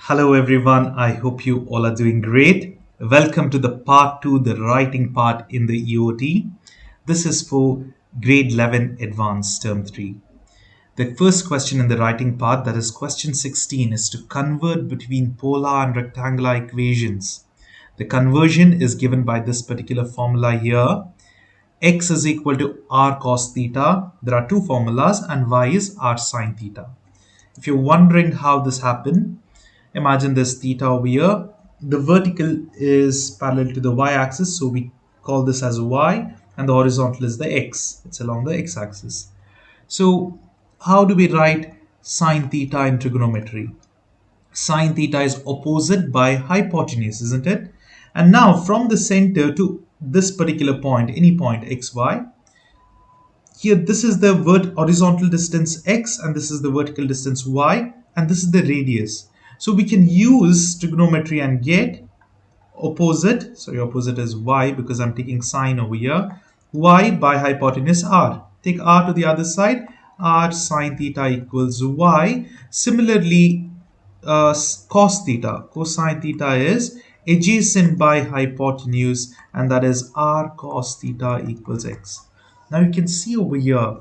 Hello everyone, I hope you all are doing great. Welcome to the part 2, the writing part in the EoT. This is for grade 11 advanced term 3. The first question in the writing part, that is question 16, is to convert between polar and rectangular equations. The conversion is given by this particular formula here. X is equal to r cos theta. There are two formulas and y is r sin theta. If you're wondering how this happened, imagine this theta over here. The vertical is parallel to the y-axis, so we call this as y, and the horizontal is the x. It's along the x-axis. So how do we write sine theta in trigonometry? Sine theta is opposite by hypotenuse, isn't it? And now from the center to this particular point, any point xy, here this is the horizontal distance x and this is the vertical distance y and this is the radius. So we can use trigonometry and get opposite, sorry, opposite is y because I'm taking sine over here, y by hypotenuse r. Take r to the other side, r sine theta equals y. Similarly, cos theta, cosine theta is adjacent by hypotenuse and that is r cos theta equals x. Now you can see over here,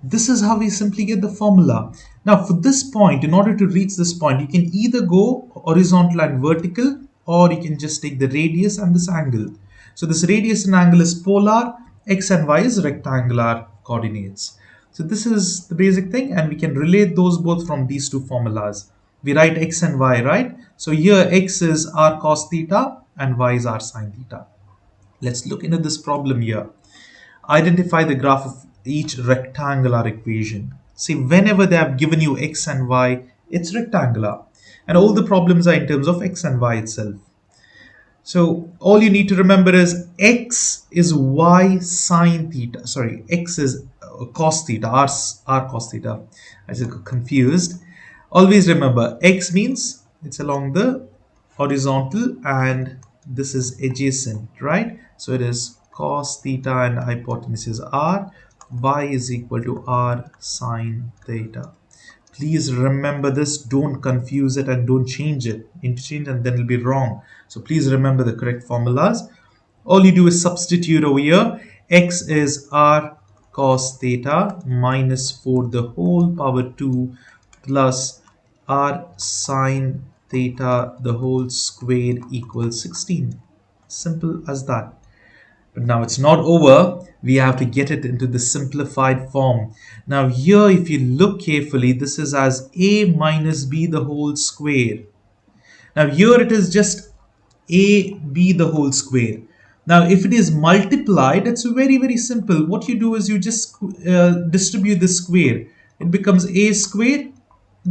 this is how we simply get the formula. Now for this point, in order to reach this point, you can either go horizontal and vertical or you can just take the radius and this angle. So this radius and angle is polar, x and y is rectangular coordinates. So this is the basic thing and we can relate those both from these two formulas. We write x and y, right? So here x is r cos theta and y is r sin theta. Let's look into this problem here. Identify the graph of each rectangular equation. See, whenever they have given you x and y, it's rectangular. And all the problems are in terms of x and y itself. So all you need to remember is x is y sine theta. Sorry, x is cos theta, r cos theta. I just got confused. Always remember, x means it's along the horizontal and this is adjacent, right? So it is cos theta and hypotenuse is r, y is equal to r sine theta. Please remember this, don't confuse it and don't change it. Interchange and then it'll be wrong. So please remember the correct formulas. All you do is substitute over here. X is r cos theta minus 4 the whole power 2 plus r sine theta the whole square equals 16. Simple as that. But now it's not over. We have to get it into the simplified form. Now here, if you look carefully, this is as a minus b the whole square. Now here it is just ab the whole square. Now if it is multiplied, it's very simple. What you do is you just distribute the square. It becomes a square,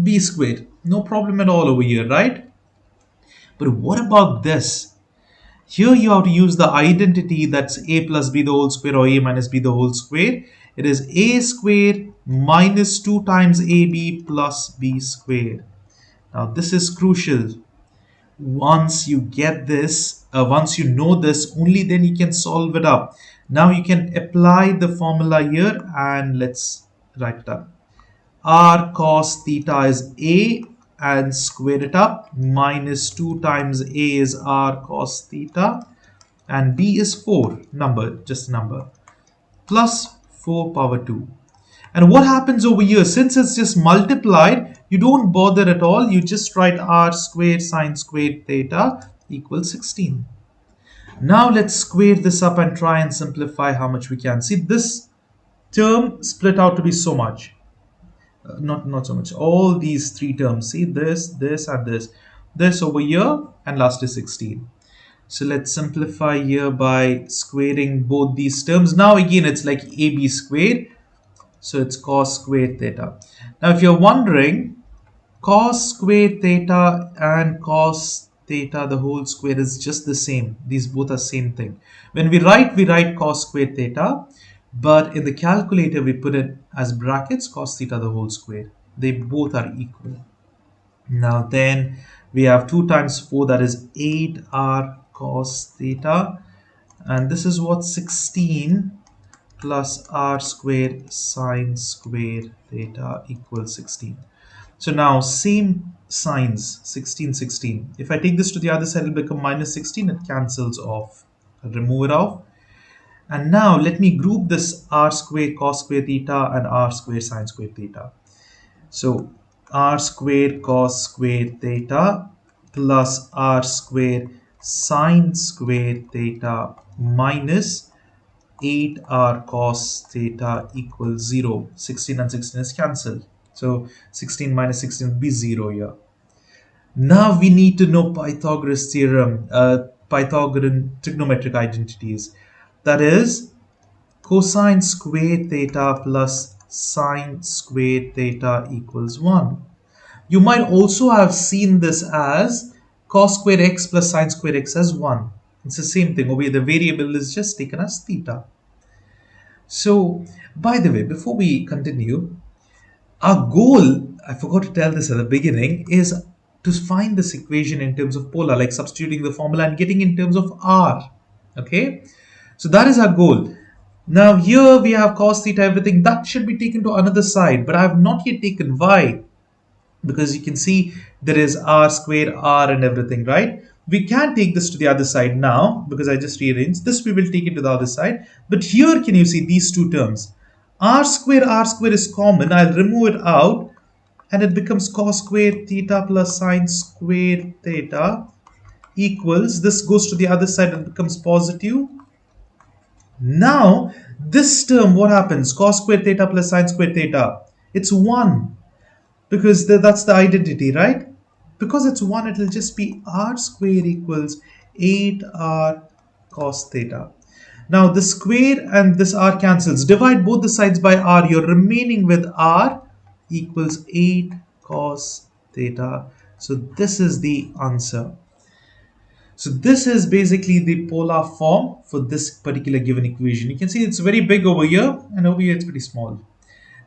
b square. No problem at all over here, right? But what about this? Here you have to use the identity that's a plus b the whole square or a minus b the whole square. It is a square minus 2 times ab plus b square. Now this is crucial. Once you get this, once you know this, only then you can solve it up. Now you can apply the formula here and let's write it up. R cos theta is a and square it up, minus 2 times a is r cos theta and b is 4, number, just number, plus 4 power 2. And what happens over here, since it's just multiplied, you don't bother at all, you just write r squared sine squared theta equals 16. Now let's square this up and try and simplify how much we can. See, this term split out to be so much. Not so much, all these three terms, see this and this over here, and last is 16. So let's simplify here by squaring both these terms. Now again it's like ab squared, so it's cos squared theta. Now if you're wondering, cos squared theta and cos theta the whole square is just the same. These both are same thing. When we write cos squared theta, but in the calculator we put it as brackets cos theta the whole square. They both are equal. Now then we have 2 times 4, that is 8r cos theta, and this is what 16 plus r squared sine squared theta equals 16. So now same signs, 16, 16. If I take this to the other side, it'll become minus 16. It cancels off. I'll remove it off. And now let me group this r squared cos squared theta and r squared sine squared theta. So r squared cos squared theta plus r squared sine squared theta minus 8r cos theta equals 0. 16 and 16 is cancelled. So 16 minus 16 will be 0 here. Now we need to know Pythagoras theorem, Pythagorean trigonometric identities. That is cosine squared theta plus sine squared theta equals 1. You might also have seen this as cos squared x plus sine squared x as 1. It's the same thing. Over here, the variable is just taken as theta. So, by the way, before we continue, our goal, I forgot to tell this at the beginning, is to find this equation in terms of polar, like substituting the formula and getting in terms of r. Okay, so that is our goal. Now here we have cos theta, everything that should be taken to another side, but I have not yet taken y, because you can see there is r square, r and everything, right? We can take this to the other side now because I just rearranged this. We will take it to the other side, but here can you see these two terms? R square is common. I'll remove it out and it becomes cos square theta plus sine square theta equals, this goes to the other side and becomes positive. Now this term, what happens? Cos square theta plus sine square theta, it's 1, because that's the identity, right? Because it's 1, it will just be r square equals 8r cos theta. Now the square and this r cancels. Divide both the sides by r. You're remaining with r equals 8 cos theta. So this is the answer. So this is basically the polar form for this particular given equation. You can see it's very big over here and over here it's pretty small.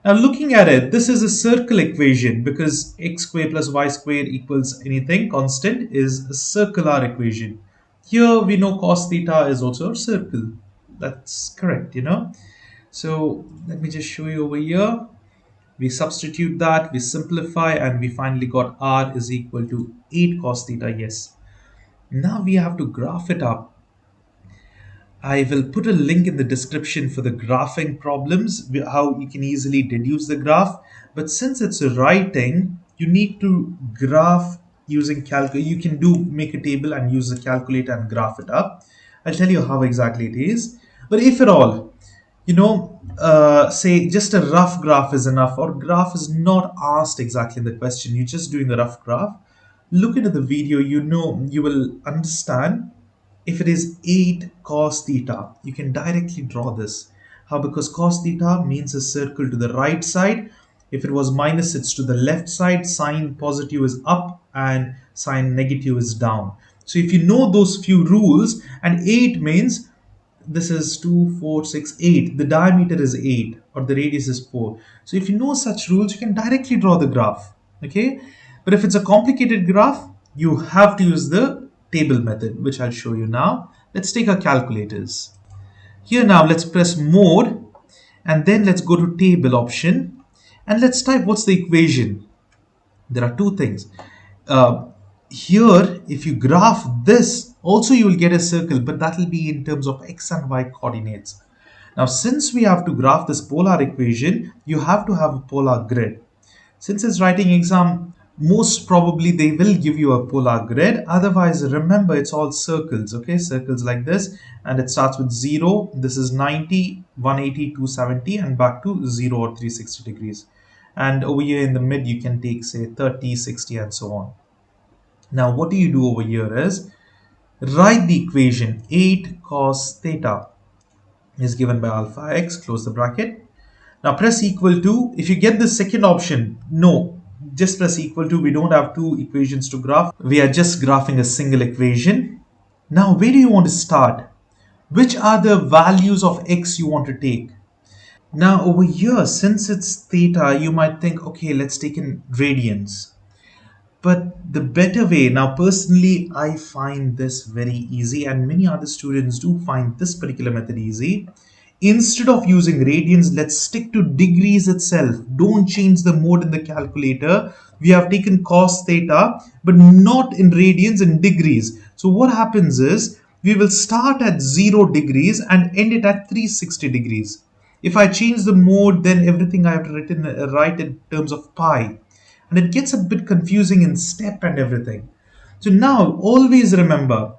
Now looking at it, this is a circle equation because x squared plus y squared equals anything constant is a circular equation. Here we know cos theta is also a circle. That's correct, So let me just show you over here. We substitute that, we simplify, and we finally got r is equal to 8 cos theta, yes. Now we have to graph it up. I will put a link in the description for the graphing problems, how you can easily deduce the graph. But since it's a writing, you need to graph using calculator. You can make a table and use the calculator and graph it up. I'll tell you how exactly it is. But if at all, say just a rough graph is enough, or graph is not asked exactly in the question, you're just doing a rough graph. Look into the video, you will understand. If it is 8 cos theta, you can directly draw this. How? Because cos theta means a circle to the right side. If it was minus, it's to the left side. Sine positive is up and sine negative is down. So if you know those few rules, and 8 means this is 2, 4, 6, 8. The diameter is 8 or the radius is 4. So if you know such rules, you can directly draw the graph. Okay. But if it's a complicated graph, you have to use the table method, which I'll show you now. Let's take our calculators. Here now, let's press mode and then let's go to table option and let's type what's the equation. There are two things. Here, if you graph this, also you will get a circle, but that will be in terms of x and y coordinates. Now, since we have to graph this polar equation, you have to have a polar grid. Since it's writing exam, most probably they will give you a polar grid. Otherwise, remember it's all circles, okay? Circles like this, and it starts with 0. This is 90, 180, 270, and back to 0 or 360 degrees. And over here in the mid, you can take, say, 30, 60, and so on. Now, what do you do over here is write the equation 8 cos theta is given by alpha x, close the bracket. Now press equal to. If you get the second option, no, just press equal to. We don't have two equations to graph. We are just graphing a single equation. Now where do you want to start? Which are the values of x you want to take? Now over here, since it's theta, you might think, okay, let's take in radians. But the better way, now personally, I find this very easy and many other students do find this particular method easy, Instead of using radians, let's stick to degrees itself. Don't change the mode in the calculator. We have taken cos theta, but not in radians, in degrees. So what happens is, we will start at 0 degrees and end it at 360 degrees. If I change the mode, then everything I have to write in terms of pi. And it gets a bit confusing in step and everything. So now, always remember,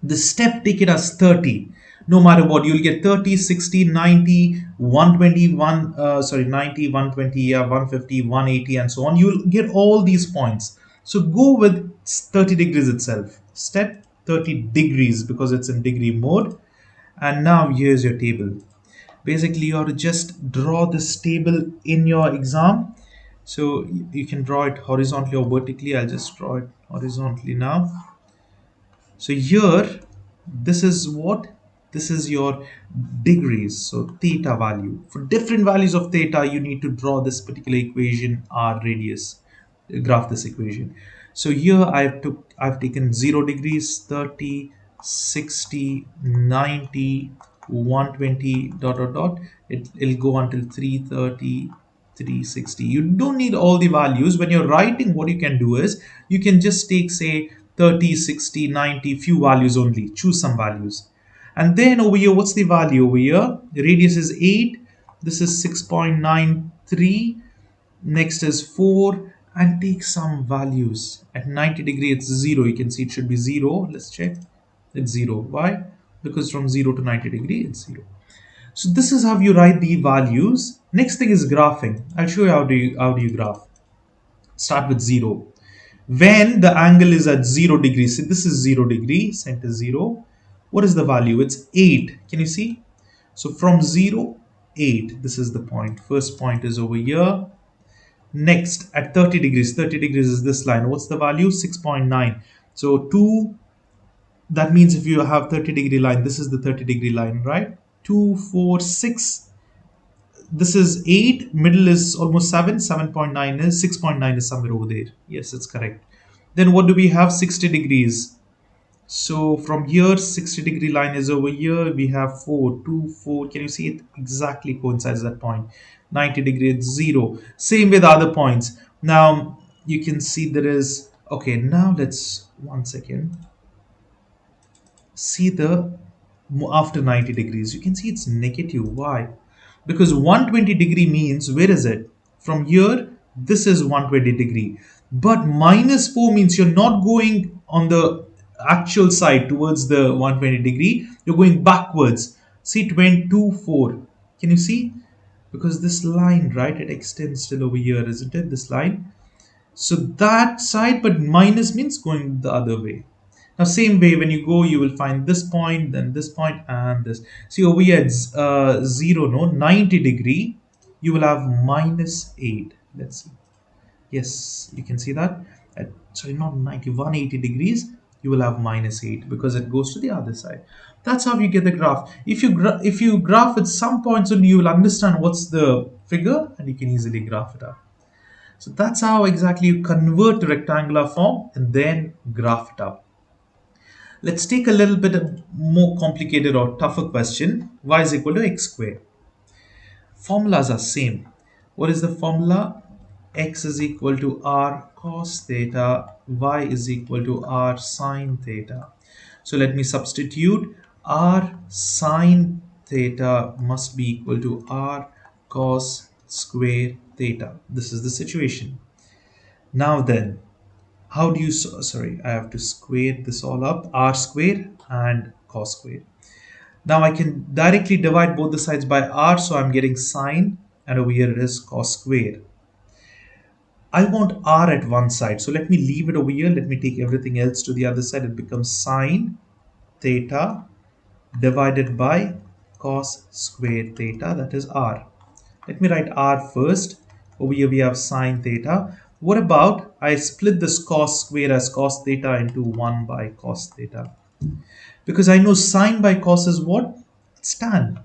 the step taken as 30, no matter what, you'll get 30, 60, 90, 120, 90, 120, yeah, 150, 180, and so on. You'll get all these points. So go with 30 degrees itself. Step 30 degrees because it's in degree mode. And now here's your table. Basically, you have to just draw this table in your exam. So you can draw it horizontally or vertically. I'll just draw it horizontally now. So here, this is what? This is your degrees, so theta value. For different values of theta, you need to draw this particular equation, r radius, graph this equation. So here I've taken 0 degrees, 30, 60, 90, 120, dot dot dot. It'll go until 330, 360. You don't need all the values. When you're writing, what you can do is you can just take, say, 30, 60, 90, few values only. Choose some values. And then over here, what's the value over here? The radius is 8. This is 6.93. Next is 4. And take some values. At 90 degree, it's 0. You can see it should be 0. Let's check. It's 0. Why? Because from 0 to 90 degree, it's 0. So this is how you write the values. Next thing is graphing. I'll show you how do you graph. Start with 0. When the angle is at 0 degrees, so this is 0 degree, center 0. What is the value? It's 8. Can you see? So from 0, 8. This is the point. First point is over here. Next, at 30 degrees, 30 degrees is this line. What's the value? 6.9. So 2, that means if you have 30 degree line, this is the 30 degree line, right? 2, 4, 6. This is 8, middle is almost 7, 7.9 is, 6.9 is somewhere over there. Yes, it's correct. Then what do we have? 60 degrees. So from here, 60 degree line is over here. We have 4, 2, 4. Can you see it exactly coincides that point? 90 degrees, 0. Same with other points. Now you can see there is, okay, now let's, one second. See the, after 90 degrees, you can see it's negative. Why? Because 120 degree means, where is it? From here, this is 120 degree. But minus 4 means you're not going on the actual side towards the 120 degree. You're going backwards. See, 22, 4. Can you see? Because this line, right, it extends till over here, isn't it? This line. So that side, but minus means going the other way. Now, same way, when you go, you will find this point, then this point, and this. See, over here, it's 0, no, 90 degree, you will have minus 8. Let's see. Yes, you can see that. Sorry, not 90, 180 degrees, you will have minus 8 because it goes to the other side. That's how you get the graph. If you graph at some points only, you will understand what's the figure, and you can easily graph it up. So that's how exactly you convert to rectangular form and then graph it up. Let's take a little bit more complicated or tougher question. Y is equal to x squared. Formulas are same. What is the formula? X is equal to r cos theta. Y is equal to r sine theta. So let me substitute. R sine theta must be equal to r cos square theta. This is the situation. Now then, how do you, sorry, I have to square this all up, r square and cos square. Now I can directly divide both the sides by r, so I'm getting sine, and over here it is cos square. I want r at one side, so let me leave it over here. Let me take everything else to the other side. It becomes sine theta divided by cos square theta, that is r. Let me write r first. Over here we have sine theta. What about I split this cos square as cos theta into 1 by cos theta? Because I know sine by cos is what? It's tan.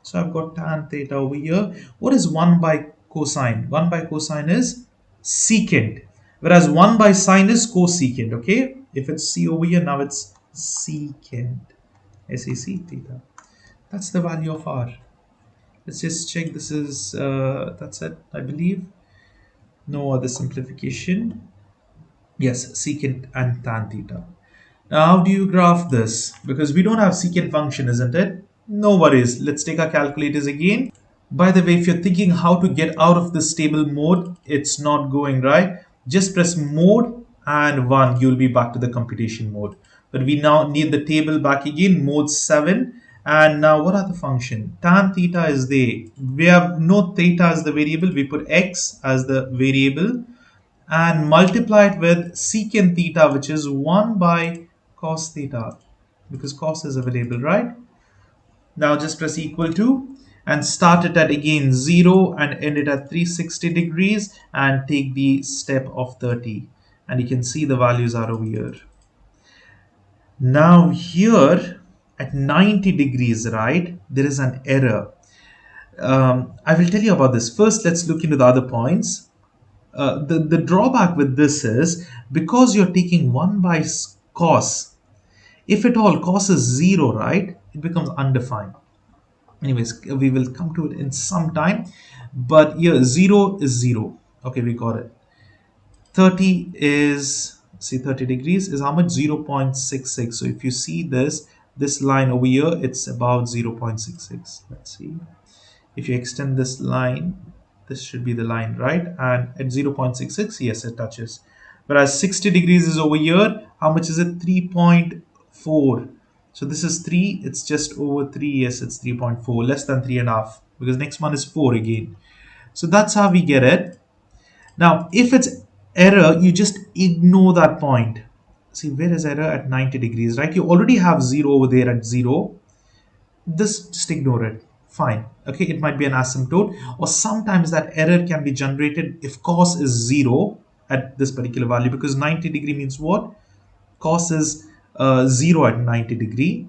So I've got tan theta over here. What is 1 by cosine? 1 by cosine is secant. Whereas 1 by sine is cosecant. Okay? If it's c over here, now it's secant. SEC theta. That's the value of r. Let's just check. This is that's it, I believe. No other simplification. Yes, secant and tan theta. Now, how do you graph this? Because we don't have secant function, isn't it? No worries. Let's take our calculators again. By the way, if you're thinking how to get out of this table mode, it's not going right. Just press mode and 1, you'll be back to the computation mode. But we now need the table back again, mode 7. And now what are the function? Tan theta is there. We have no theta as the variable. We put x as the variable and multiply it with secant theta, which is 1 by cos theta, because cos is a variable, right? Now just press equal to and start it at again 0 and end it at 360 degrees and take the step of 30. And you can see the values are over here. Now here at 90 degrees, right, there is an error. I will tell you about this. First, let's look into the other points. The drawback with this is because you're taking 1 by cos, if at all cos is 0, right, it becomes undefined. Anyways, we will come to it in some time, but here 0 is 0. Okay, we got it. 30 is, see, 30 degrees is how much? 0.66. So if you see this line over here, it's about 0.66. Let's see. If you extend this line, this should be the line, right? And at 0.66, yes, it touches. Whereas 60 degrees is over here. How much is it? 3.4. So this is 3. It's just over 3. Yes, it's 3.4. Less than 3.5. Because next one is 4 again. So that's how we get it. Now, if it's error, you just ignore that point. See, where is error? At 90 degrees, right? You already have 0 over there at 0. This, just ignore it. Fine. Okay, it might be an asymptote, or sometimes that error can be generated if cos is 0 at this particular value, because 90 degree means what? Cos is 0 at 90 degree,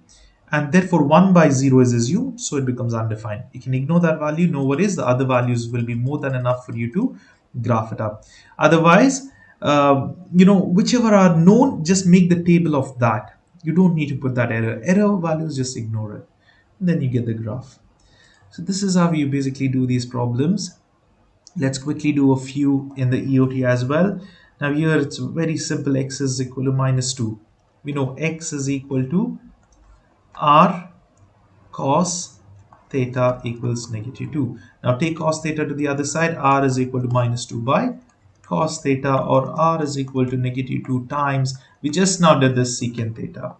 and therefore 1 by 0 is assumed, so it becomes undefined. You can ignore that value, no worries. The other values will be more than enough for you to graph it up. Otherwise, whichever are known, just make the table of that. You don't need to put that error values, just ignore it. Then you get the graph. So this is how you basically do these problems. Let's quickly do a few in the EoT as well. Now here it's very simple. X is equal to -2. We know x is equal to r cos theta equals -2. Now take cos theta to the other side. R is equal to -2 by cos theta, or r is equal to -2 times. We just now did this secant theta.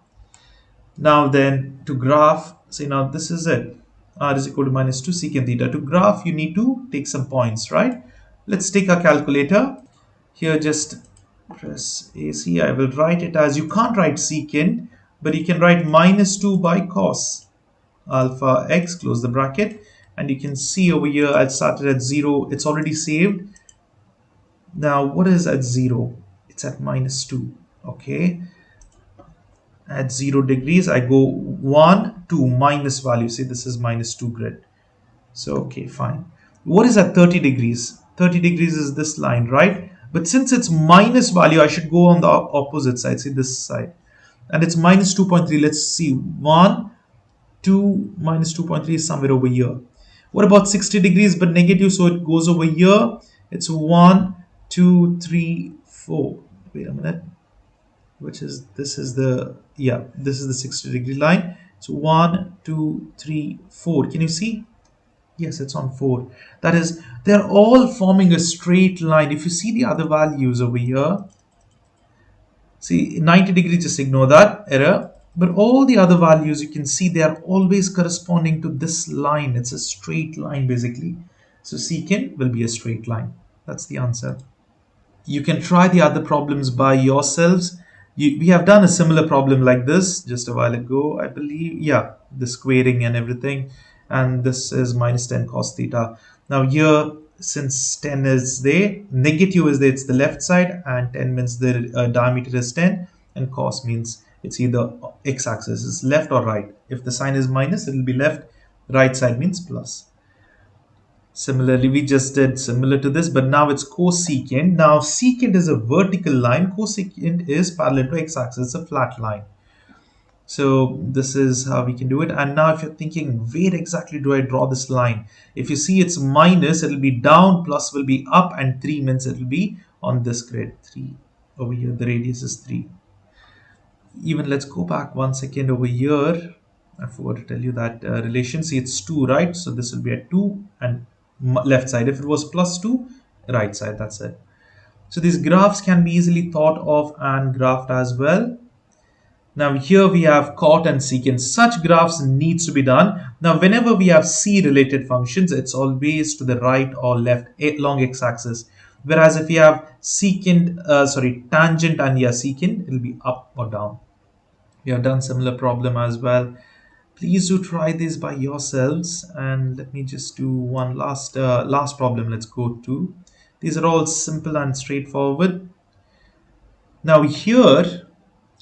Now then to graph, say now this is it. R is equal to -2 secant theta. To graph, you need to take some points, right? Let's take our calculator. Here just press AC. I will write it as, you can't write secant, but you can write -2 by cos alpha x, close the bracket. And you can see over here, I started at 0. It's already saved. Now, what is at 0? It's at -2, okay? At 0 degrees, I go 1, 2, minus value. See, this is -2 grid. So, okay, fine. What is at 30 degrees? 30 degrees is this line, right? But since it's minus value, I should go on the opposite side. See, this side. And it's -2.3. Let's see. 1, 2, -2.3 is somewhere over here. What about 60 degrees, but negative? So it goes over here. It's 1, 2, 3, 4. Wait a minute. Which is, this is the 60 degree line. So 1, 2, 3, 4. Can you see? Yes, it's on 4. That is, they're all forming a straight line. If you see the other values over here, see 90 degrees, just ignore that error. But all the other values, you can see they are always corresponding to this line. It's a straight line basically. So secant will be a straight line. That's the answer. You can try the other problems by yourselves. We have done a similar problem like this just a while ago, I believe. Yeah, the squaring and everything. And this is -10 cos theta. Now here, since 10 is there, negative is there, it's the left side, and 10 means the diameter is 10, and cos means it's either x-axis, is left or right. If the sign is minus, it will be left. Right side means plus. Similarly, we just did similar to this, but now it's cosecant. Now secant is a vertical line, cosecant is parallel to x-axis, it's a flat line. So this is how we can do it. And now if you're thinking, where exactly do I draw this line? If you see it's minus, it'll be down, plus will be up, and 3 means it'll be on this grid. 3 over here, the radius is 3. Even let's go back 1 second over here. I forgot to tell you that relation. See, it's 2, right? So this will be at 2 and left side. If it was plus 2, right side, that's it. So these graphs can be easily thought of and graphed as well. Now here we have cot and secant. Such graphs needs to be done. Now whenever we have C related functions, it's always to the right or left along x-axis. Whereas if we have secant, tangent and secant, it'll be up or down. We have done similar problem as well. Please do try this by yourselves. And let me just do one last problem. Let's go to. These are all simple and straightforward. Now here,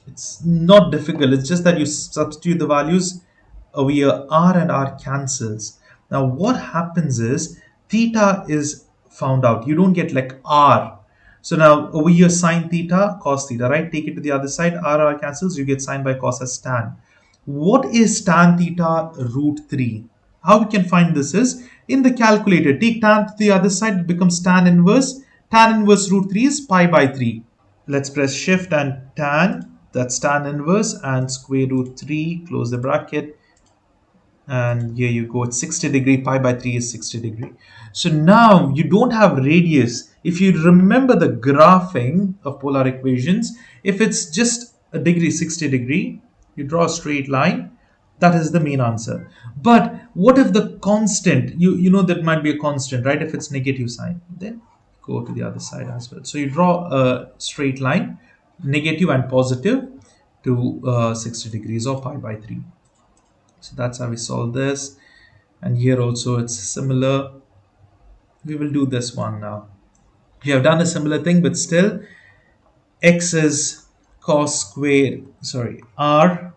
it's not difficult. It's just that you substitute the values over here. R and R cancels. Now what happens is theta is found out. You don't get like R. So now over here sine theta, cos theta, right? Take it to the other side. R cancels. You get sine by cos as tan. What is tan theta root 3? How we can find this is in the calculator. Take tan to the other side. It becomes tan inverse. Tan inverse root 3 is pi by 3. Let's press shift and tan. That's tan inverse and square root 3, close the bracket, and here you go, it's 60 degree, pi by 3 is 60 degree. So now you don't have radius. If you remember the graphing of polar equations, if it's just a degree, 60 degree, you draw a straight line, that is the main answer. But what if the constant, you know that might be a constant, right? If it's negative sign, then go to the other side as well. So you draw a straight line, negative and positive to 60 degrees or pi by 3. So that's how we solve this. And here also it's similar. We will do this one now. We have done a similar thing, but still x is cos square, r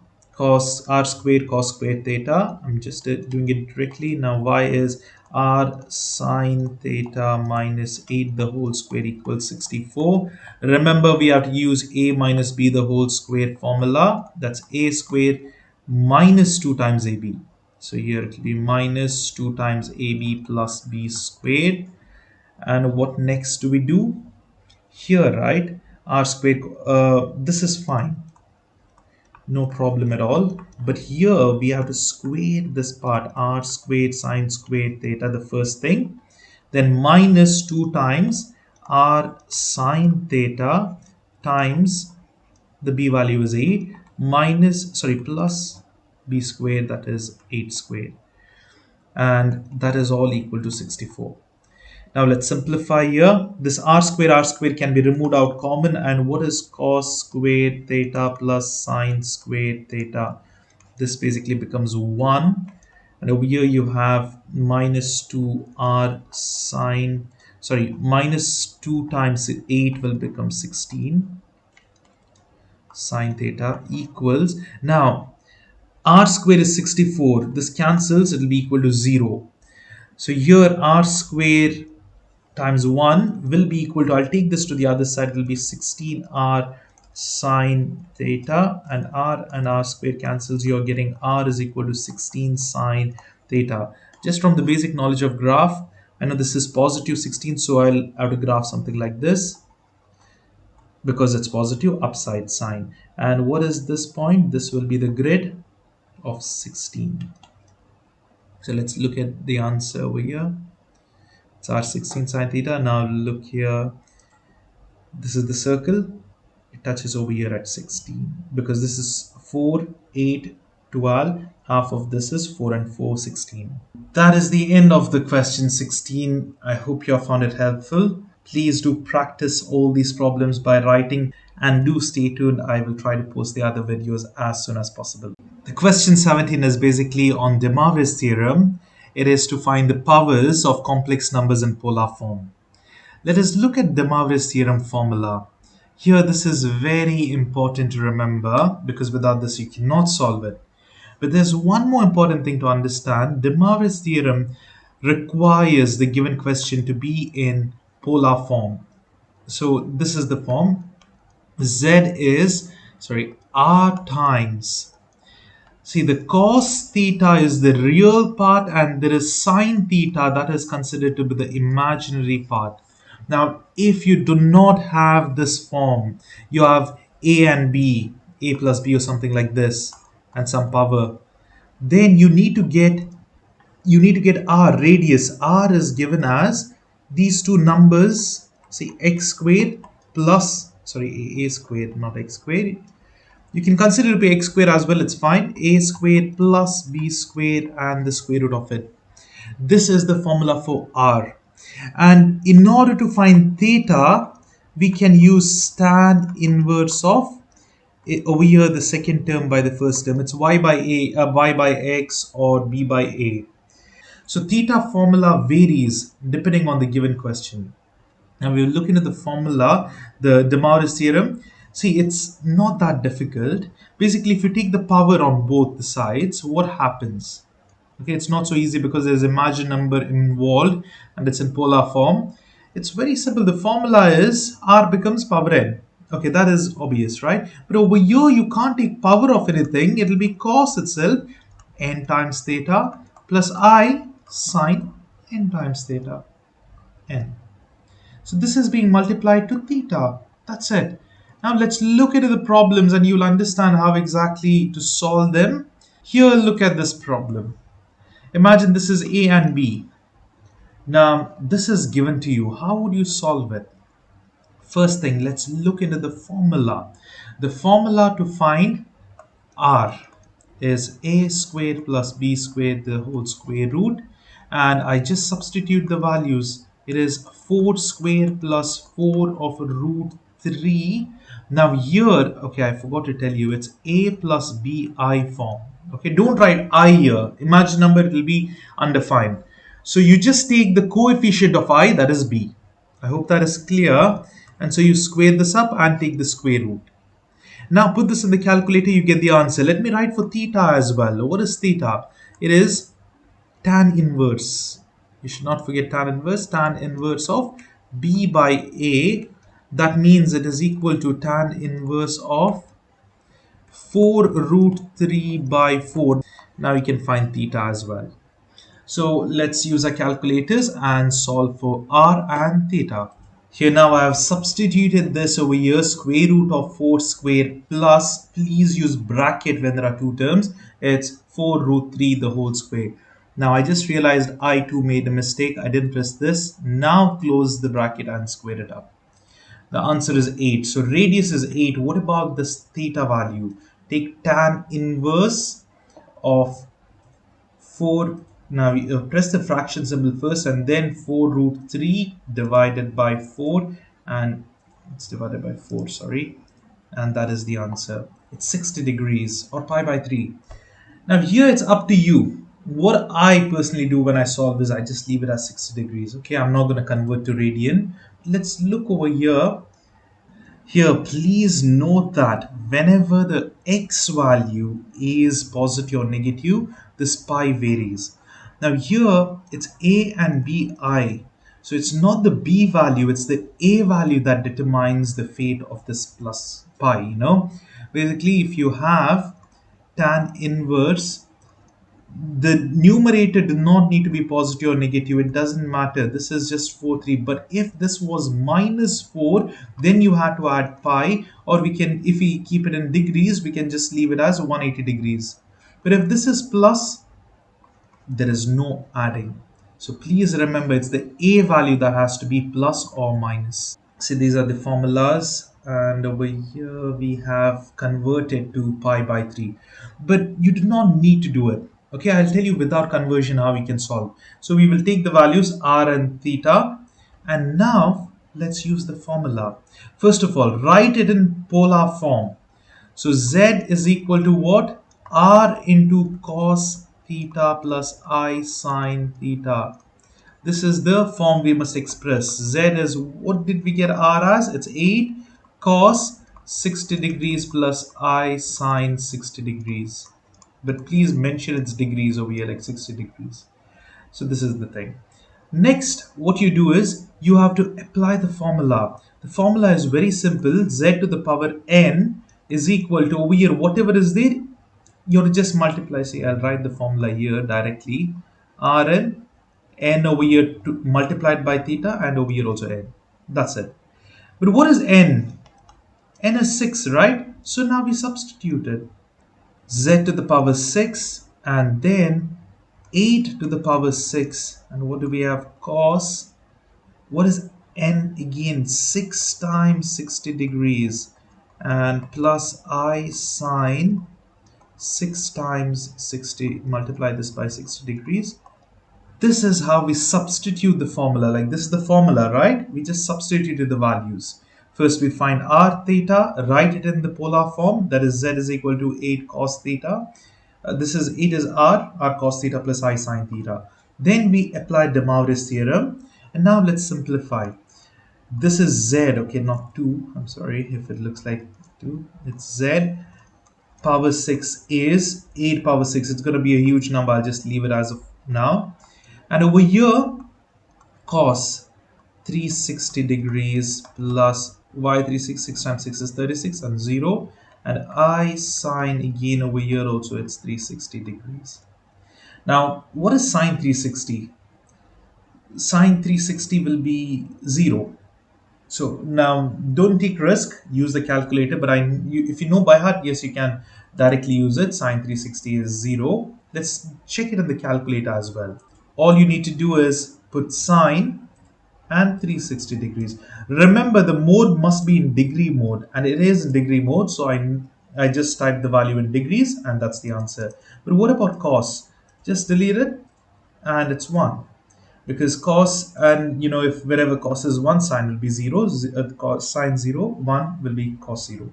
square cos square theta. I'm just doing it directly. Now y is r sine theta minus 8 the whole square equals 64. Remember, we have to use a minus b the whole square formula. That's a square minus 2 times ab. So here it will be minus 2 times ab plus b squared. And what next do we do? Here, right, r squared, this is fine, no problem at all. But here we have to square this part, r squared sine squared theta, the first thing, then minus 2 times r sine theta times the b value is 8 plus b squared, that is 8 squared, and that is all equal to 64. Now let's simplify here. This r square can be removed out common. And what is cos squared theta plus sine squared theta? This basically becomes 1. And over here you have minus 2 r sine, minus 2 times 8 will become 16 sine theta equals, now r square is 64. This cancels, it will be equal to 0. So here r square times 1 will be equal to, I'll take this to the other side, it will be 16r sine theta, and r square cancels. You're getting r is equal to 16 sine theta. Just from the basic knowledge of graph, I know this is positive 16, so I'll have to graph something like this. Because it's positive, upside sign. And what is this point? This will be the grid of 16. So let's look at the answer over here. It's r 16 sine theta. Now look here. This is the circle. It touches over here at 16. Because this is 4, 8, 12. Half of this is 4 and 4, 16. That is the end of the question 16. I hope you have found it helpful. Please do practice all these problems by writing, and do stay tuned. I will try to post the other videos as soon as possible. The question 17 is basically on DeMoivre's theorem. It is to find the powers of complex numbers in polar form. Let us look at DeMoivre's theorem formula. Here this is very important to remember, because without this you cannot solve it. But there's one more important thing to understand. DeMoivre's theorem requires the given question to be in polar form. So this is the form. Z is, r times See, the cos theta is the real part, and there is sine theta that is considered to be the imaginary part. Now, if you do not have this form, you have a and b, a plus b or something like this, and some power, then you need to get r radius. R is given as these two numbers, say x squared plus, sorry, a squared, not x squared. You can consider it to be x squared as well, it's fine. A squared plus b squared and the square root of it. This is the formula for r. And in order to find theta, we can use tan inverse of over here the second term by the first term. It's y by a, y by x or b by a. So theta formula varies depending on the given question. Now we'll look into the formula, the DeMoivre theorem. See, it's not that difficult. Basically, if you take the power on both the sides, what happens? Okay, it's not so easy because there's imaginary number involved and it's in polar form. It's very simple. The formula is r becomes power n. Okay, that is obvious, right? But over here, you can't take power of anything. It'll be cos itself, n times theta, plus I sine n times theta, n. So this is being multiplied to theta. That's it. Now let's look into the problems and you'll understand how exactly to solve them. Here, look at this problem. Imagine this is A and B. Now, this is given to you. How would you solve it? First thing, let's look into the formula. The formula to find R is a squared plus b squared the whole square root, and I just substitute the values. It is 4 squared plus 4 of root 3. Now here, okay, I forgot to tell you, it's a plus bi form. Okay, don't write I here. Imaginary number, it will be undefined. So you just take the coefficient of I, that is b. I hope that is clear. And so you square this up and take the square root. Now put this in the calculator, you get the answer. Let me write for theta as well. What is theta? It is tan inverse. You should not forget tan inverse. Tan inverse of b by a. That means it is equal to tan inverse of 4 root 3 by 4. Now you can find theta as well. So let's use our calculators and solve for r and theta. Here now I have substituted this over here, square root of 4 squared plus, please use bracket when there are two terms, it's 4 root 3 the whole square. Now I just realized I too made a mistake, I didn't press this. Now close the bracket and square it up. The answer is 8. So radius is 8. What about this theta value? Take tan inverse of 4. Now we press the fraction symbol first and then 4 root 3 divided by 4, and it's divided by 4, sorry, and that is the answer. It's 60 degrees or pi by 3. Now here it's up to you. What I personally do when I solve this, I just leave it as 60 degrees. Okay, I'm not going to convert to radian. Let's look over here. Here, please note that whenever the x value is positive or negative, this pi varies. Now here, it's a and bi. So it's not the b value, it's the a value that determines the fate of this plus pi, you know. Basically, if you have tan inverse, the numerator does not need to be positive or negative, it doesn't matter, this is just 4 3. But if this was minus 4, then you have to add pi, or we can, if we keep it in degrees, we can just leave it as 180 degrees. But if this is plus, there is no adding. So please remember, it's the a value that has to be plus or minus. See, these are the formulas, and over here we have converted to pi by 3, but you do not need to do it. Okay, I'll tell you without conversion how we can solve. So we will take the values r and theta, and now let's use the formula. First of all, write it in polar form. So z is equal to what? R into cos theta plus I sine theta. This is the form we must express. Z is, what did we get r as? It's 8 cos 60 degrees plus I sine 60 degrees. But please mention its degrees over here, like 60 degrees. So this is the thing. Next, what you do is you have to apply the formula. The formula is very simple. Z to the power n is equal to, over here, whatever is there, you have to just multiply. See, I'll write the formula here directly. Rn, n over here multiplied by theta, and over here also n. That's it. But what is n? N is 6, right? So now we substituted z to the power 6 and then 8 to the power 6. And what do we have? Cos. What is n again? 6 times 60 degrees and plus I sine 6 times 60. Multiply this by 60 degrees. This is how we substitute the formula. Like this is the formula, right? We just substituted the values. First we find r theta, write it in the polar form, that is z is equal to 8 cos theta. This is 8 is r cos theta plus I sine theta. Then we apply DeMoivre's theorem, and now let's simplify. This is z, okay, not 2. I'm sorry if it looks like 2. It's z power 6 is 8 power 6. It's going to be a huge number. I'll just leave it as of now. And over here, cos 360 degrees plus y 366 times 6 is 36 and 0. And I sine again over here also, it's 360 degrees. Now, what is sine 360? Sine 360 will be 0. So now don't take risk, use the calculator, but if you know by heart, yes, you can directly use it. Sine 360 is 0. Let's check it in the calculator as well. All you need to do is put sine and 360 degrees. Remember, the mode must be in degree mode, and it is in degree mode, so I just typed the value in degrees, and that's the answer. But what about cos? Just delete it, and it's 1. Because cos, and if wherever cos is 1, sine will be 0, cos sine 0, 1 will be cos 0.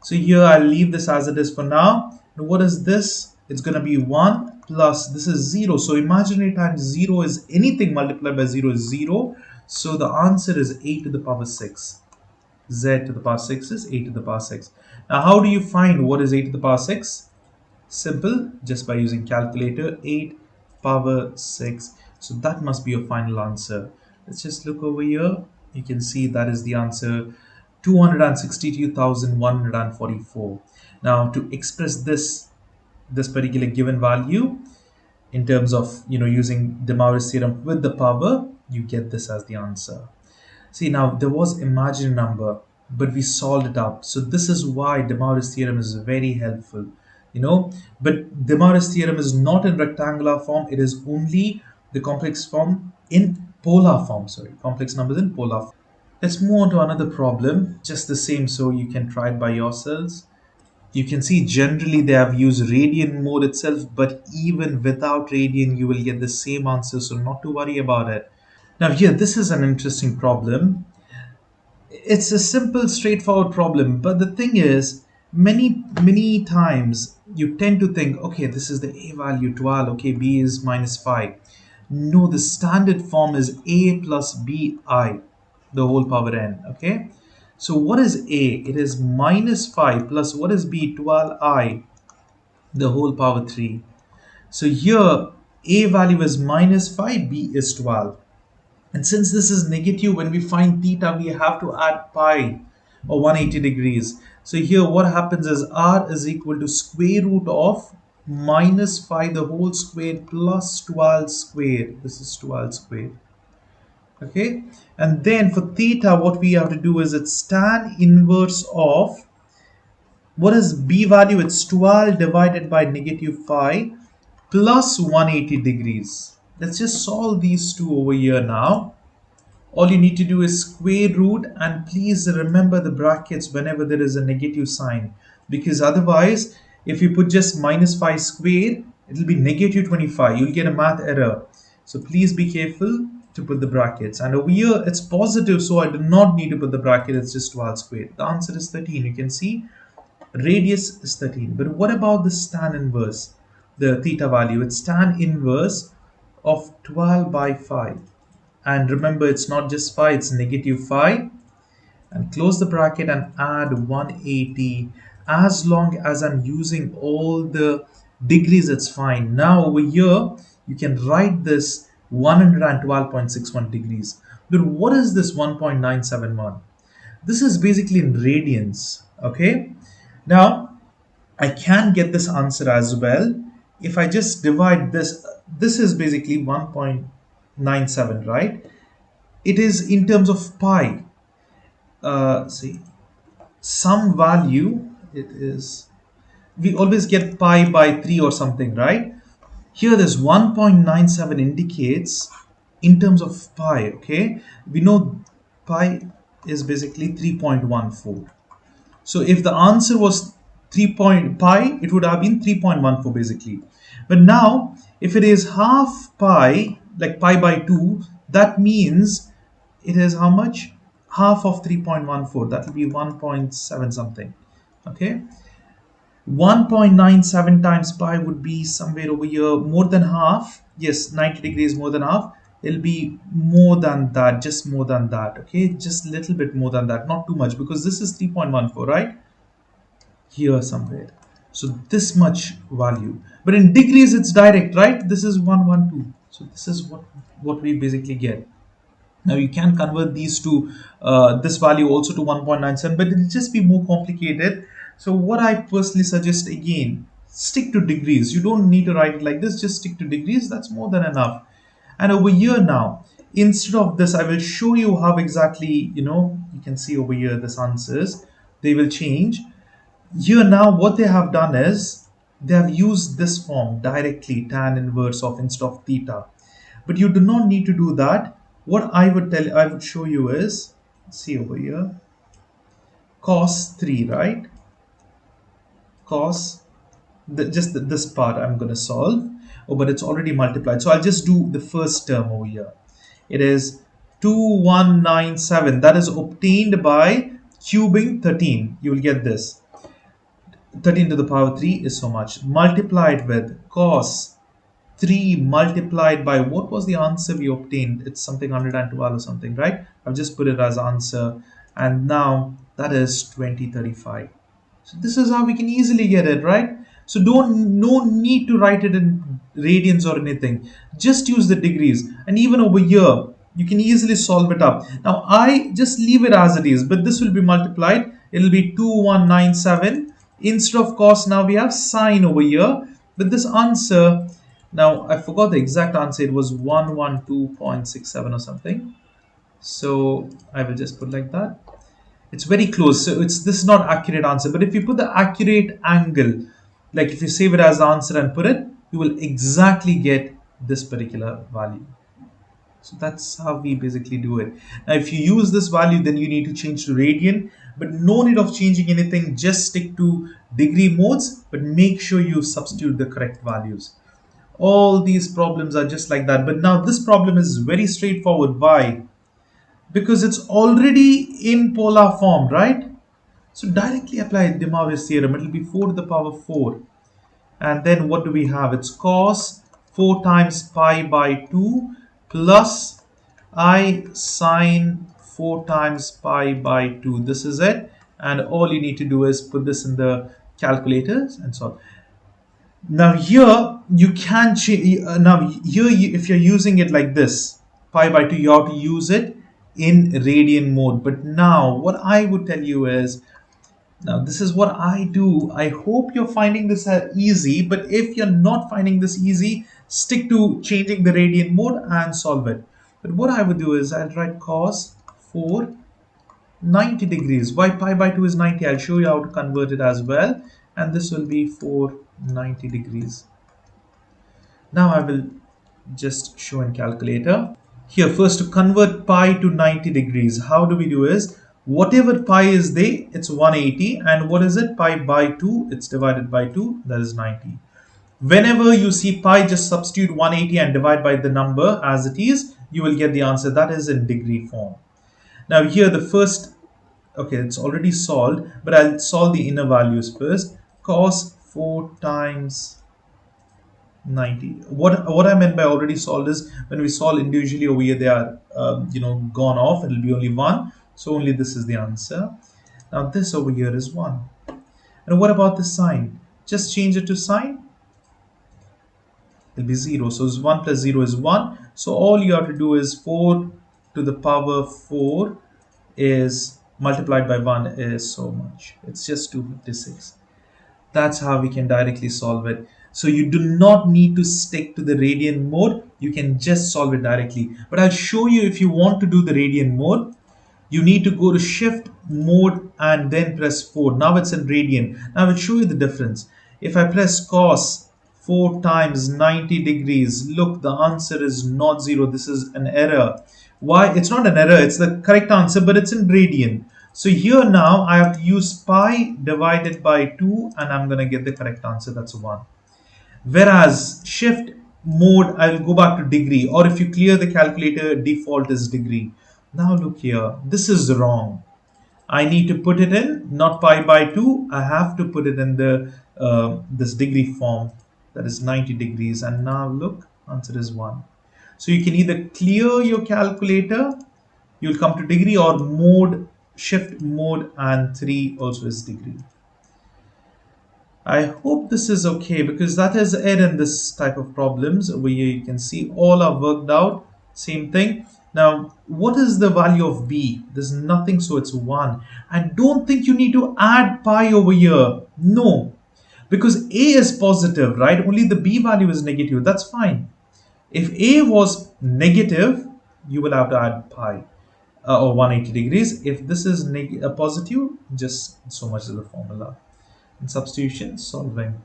So here I'll leave this as it is for now. Now what is this? It's going to be 1 plus, this is 0. So imaginary times 0 is anything multiplied by 0 is 0. So the answer is 8 to the power 6. Z to the power 6 is 8 to the power 6. Now how do you find what is 8 to the power 6? Simple, just by using calculator. 8 power 6. So that must be your final answer. Let's just look over here. You can see that is the answer, 262,144. Now to express this particular given value in terms of using DeMoivre's theorem with the power, you get this as the answer. See, now there was imaginary number, but we solved it out. So this is why DeMoivre's theorem is very helpful. But DeMoivre's theorem is not in rectangular form. It is only the complex form in polar form. Sorry, complex numbers in polar form. Let's move on to another problem, just the same, so you can try it by yourselves. You can see generally they have used radian mode itself, but even without radian you will get the same answer, so not to worry about it. Now here, this is an interesting problem. It's a simple, straightforward problem, but the thing is, many times you tend to think, okay, this is the a value 12, okay, b is minus 5. No, the standard form is a plus bi, the whole power n, okay? So what is a? It is minus 5 plus what is b? 12i, the whole power 3. So here, a value is minus 5, b is 12. And since this is negative, when we find theta, we have to add pi or 180 degrees. So here what happens is r is equal to square root of minus 5 the whole square plus 12 square. This is 12 square. Okay. And then for theta, what we have to do is it's tan inverse of, what is b value? It's 12 divided by negative 5 plus 180 degrees. Let's just solve these two over here now. All you need to do is square root, and please remember the brackets whenever there is a negative sign, because otherwise if you put just minus 5 square, it will be negative 25. You'll get a math error. So please be careful to put the brackets. And over here it's positive, so I do not need to put the bracket. It's just 12 square. The answer is 13. You can see radius is 13. But what about the tan inverse, the theta value? It's tan inverse of 12 by 5. And remember, it's not just 5, it's negative 5. And close the bracket and add 180. As long as I'm using all the degrees, it's fine. Now over here, you can write this 112.61 degrees. But what is this 1.971? This is basically in radians, okay? Now, I can get this answer as well if I just divide this. This is basically 1.97, right? It is in terms of pi. See, some value, it is, we always get pi by 3 or something, right? Here this 1.97 indicates in terms of pi, okay? We know pi is basically 3.14. So if the answer was 3 point pi, it would have been 3.14 basically. But now, if it is half pi, like pi by 2, that means it is how much? Half of 3.14. That will be 1.7 something. Okay. 1.97 times pi would be somewhere over here, more than half. Yes, 90 degrees more than half. It'll be more than that, just more than that. Okay, just a little bit more than that, not too much, because this is 3.14, right? Here somewhere. So this much value. But in degrees, it's direct, right? This is 112. So this is what we basically get. Now you can convert these to this value also to 1.97, but it'll just be more complicated. So what I personally suggest, again, stick to degrees. You don't need to write it like this, just stick to degrees. That's more than enough. And over here now, instead of this, I will show you how exactly, you can see over here this answers. They will change. Here now what they have done is they have used this form directly, tan inverse of instead of theta. But you do not need to do that. What I would show you is, see over here, cos 3, right? Cos, this part I'm going to solve. Oh, but it's already multiplied. So I'll just do the first term over here. It is 2197. That is obtained by cubing 13. You will get this. 13 to the power 3 is so much. Multiplied with cos 3 multiplied by, what was the answer we obtained? It's something 112 or something, right? I've just put it as answer. And now that is 2035. So this is how we can easily get it, right? So no need to write it in radians or anything. Just use the degrees. And even over here, you can easily solve it up. Now I just leave it as it is, but this will be multiplied. It'll be 2197. Instead of cos, now we have sine over here. But this answer, now I forgot the exact answer. It was 112.67 or something. So I will just put like that. It's very close. So this is not accurate answer. But if you put the accurate angle, like if you save it as answer and put it, you will exactly get this particular value. So that's how we basically do it. Now, if you use this value, then you need to change to radian, but no need of changing anything. Just stick to degree modes, but make sure you substitute the correct values. All these problems are just like that. But now this problem is very straightforward. Why? Because it's already in polar form, right? So directly apply DeMoivre's theorem. It will be 4 to the power 4. And then what do we have? It's cos 4 times pi by 2 plus I sine 4 times pi by 2. This is it. And all you need to do is put this in the calculators and solve. Now here you can change. Now here if you're using it like this, pi by 2, you have to use it in radian mode. But now what I would tell you is, now this is what I do. I hope you're finding this easy, but if you're not finding this easy, stick to changing the radian mode and solve it. But what I would do is I'll write cos 4 90 degrees. Why pi by 2 is 90? I'll show you how to convert it as well. And this will be 490 degrees. Now I will just show in calculator. Here first, to convert pi to 90 degrees, how do we do is, whatever pi is there, it's 180, and what is it? Pi by 2, it's divided by 2, that is 90. Whenever you see pi, just substitute 180 and divide by the number as it is, you will get the answer. That is in degree form. Now here the first, okay, it's already solved, but I'll solve the inner values first. Cos 4 times 90. What I meant by already solved is, when we solve individually over here, they are gone off. It will be only 1. So only this is the answer. Now this over here is 1. And what about the sign? Just change it to sign. It will be 0. So 1 plus 0 is 1. So all you have to do is 4 to the power 4 is multiplied by 1 is so much. It's just 256. That's how we can directly solve it. So you do not need to stick to the radian mode. You can just solve it directly. But I'll show you if you want to do the radian mode, you need to go to shift mode and then press 4. Now it's in radian. Now I will show you the difference. If I press cos 4 times 90 degrees, look, the answer is not 0. This is an error. Why? It's not an error, it's the correct answer, but it's in radian. So here now I have to use pi divided by 2 and I'm going to get the correct answer. That's 1. Whereas shift mode, I will go back to degree, or if you clear the calculator, default is degree. Now look here, this is wrong. I need to put it in not pi by 2. I have to put it in the this degree form, that is 90 degrees. And now look, answer is 1. So you can either clear your calculator, you'll come to degree, or mode, shift mode and 3 also is degree. I hope this is okay, because that is error in this type of problems where you can see all are worked out, same thing. Now, what is the value of b? There's nothing, so it's 1. And don't think you need to add pi over here. No, because a is positive, right? Only the b value is negative. That's fine. If a was negative, you will have to add pi or 180 degrees. If this is positive, just so much is the formula. And substitution, solving.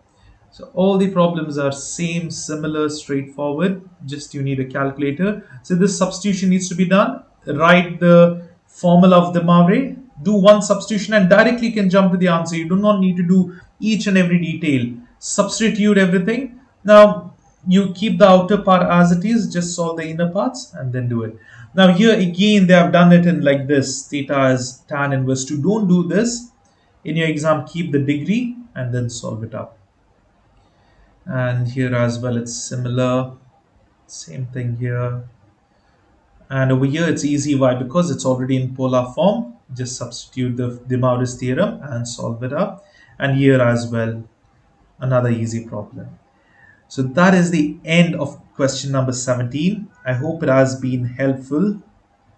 So all the problems are same, similar, straightforward. Just you need a calculator. So this substitution needs to be done. Write the formula of DeMoivre. Do one substitution and directly can jump to the answer. You do not need to do each and every detail. Substitute everything. Now you keep the outer part as it is. Just solve the inner parts and then do it. Now here again they have done it in like this. Theta is tan inverse 2. Don't do this. In your exam, keep the degree and then solve it up. And here as well, it's similar. Same thing here. And over here, it's easy. Why? Because it's already in polar form. Just substitute the DeMoivre's theorem and solve it up. And here as well, another easy problem. So that is the end of question number 17. I hope it has been helpful.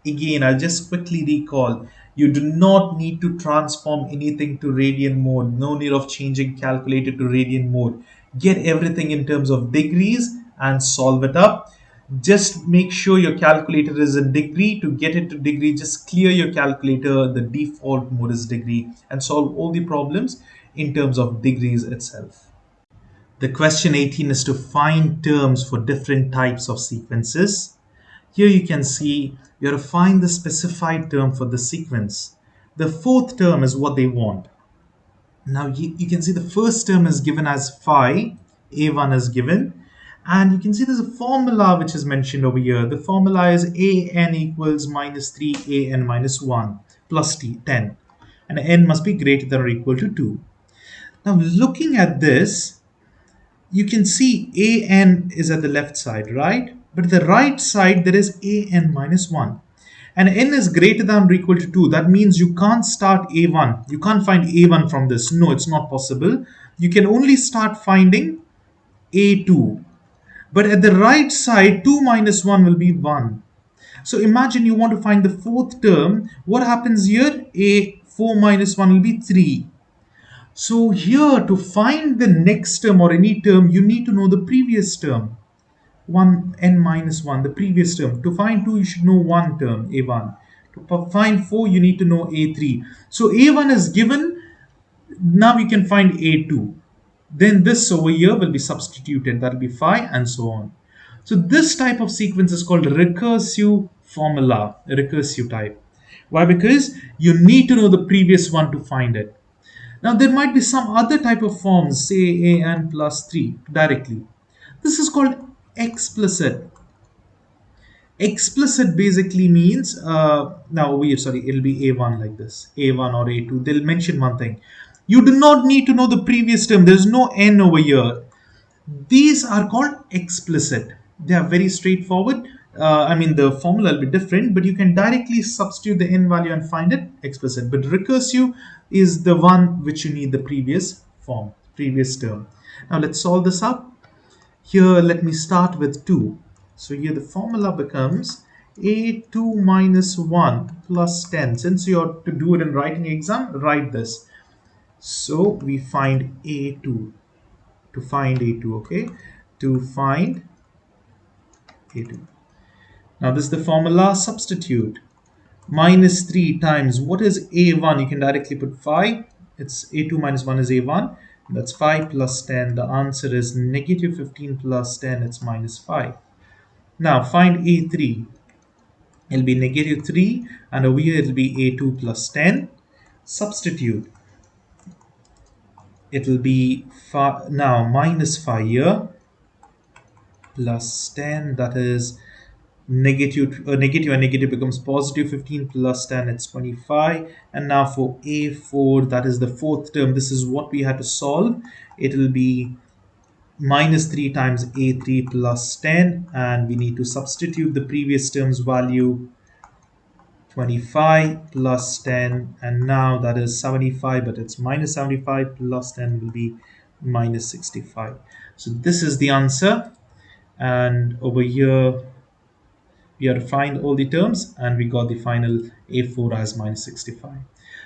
Again, I'll just quickly recall. You do not need to transform anything to radian mode. No need of changing calculator to radian mode. Get everything in terms of degrees and solve it up. Just make sure your calculator is in degree. To get it to degree, just clear your calculator. The default mode is degree and solve all the problems in terms of degrees itself. The question 18 is to find terms for different types of sequences. Here you can see you have to find the specified term for the sequence. The fourth term is what they want. Now you can see the first term is given as phi, a1 is given, and you can see there's a formula which is mentioned over here. The formula is an equals minus 3 an minus 1 plus 10, and n must be greater than or equal to 2. Now looking at this, you can see an is at the left side, right? But at the right side, there is an minus 1. And n is greater than or equal to 2. That means you can't start a1. You can't find a1 from this. No, it's not possible. You can only start finding a2. But at the right side, 2 minus 1 will be 1. So imagine you want to find the fourth term. What happens here? 4 minus 1 will be 3. So here, to find the next term or any term, you need to know the previous term. 1n minus 1, the previous term. To find 2, you should know one term, a1. To find 4, you need to know a3. So a1 is given. Now we can find a2. Then this over here will be substituted. That will be phi and so on. So this type of sequence is called recursive formula, recursive type. Why? Because you need to know the previous one to find it. Now there might be some other type of forms, say an plus 3 directly. This is called explicit. Explicit basically means, it'll be a1 like this, a1 or a2. They'll mention one thing. You do not need to know the previous term. There's no n over here. These are called explicit. They are very straightforward. The formula will be different, but you can directly substitute the n value and find it explicit. But recursive is the one which you need the previous form, previous term. Now let's solve this up. Here, let me start with 2. So here the formula becomes a2 minus 1 plus 10. Since you have to do it in writing exam, write this. So we find A2. To find A2, okay? To find A2. Now this is the formula. Substitute. Minus 3 times, what is A1? You can directly put 5. It's A2 minus 1 is A1. That's 5 plus 10. The answer is negative 15 plus 10. It's minus 5. Now find A3. It'll be negative 3. And over here it'll be A2 plus 10. Substitute. It'll be now minus 5 here plus 10. That is negative and negative becomes positive. 15 plus 10, it's 25. And now for A4, that is the fourth term, this is what we had to solve. It will be minus 3 times A3 plus 10, and we need to substitute the previous term's value, 25 plus 10, and now that is 75, but it's minus 75 plus 10 will be minus 65. So this is the answer, and over here we have to find all the terms, and we got the final A4 as minus 65.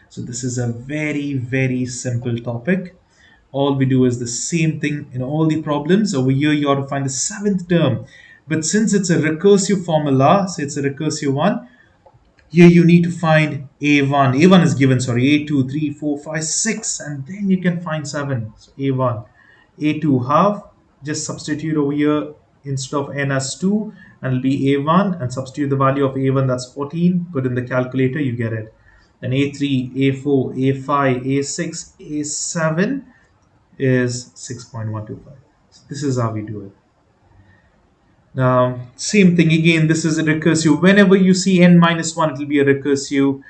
So this is a very simple topic. All we do is the same thing in all the problems. Over here you have to find the seventh term, but since it's a recursive formula, so it's a recursive one, here you need to find A1. A1 is given, sorry, A2, 3, 4, 5, 6, and then you can find 7. So A1. A2 half, just substitute over here instead of n as 2, and it'll be A1, and substitute the value of A1, that's 14, put in the calculator, you get it. Then A3, A4, A5, A6, A7 is 6.125. So this is how we do it. Now, same thing again, this is a recursive. Whenever you see n minus 1, it will be a recursive.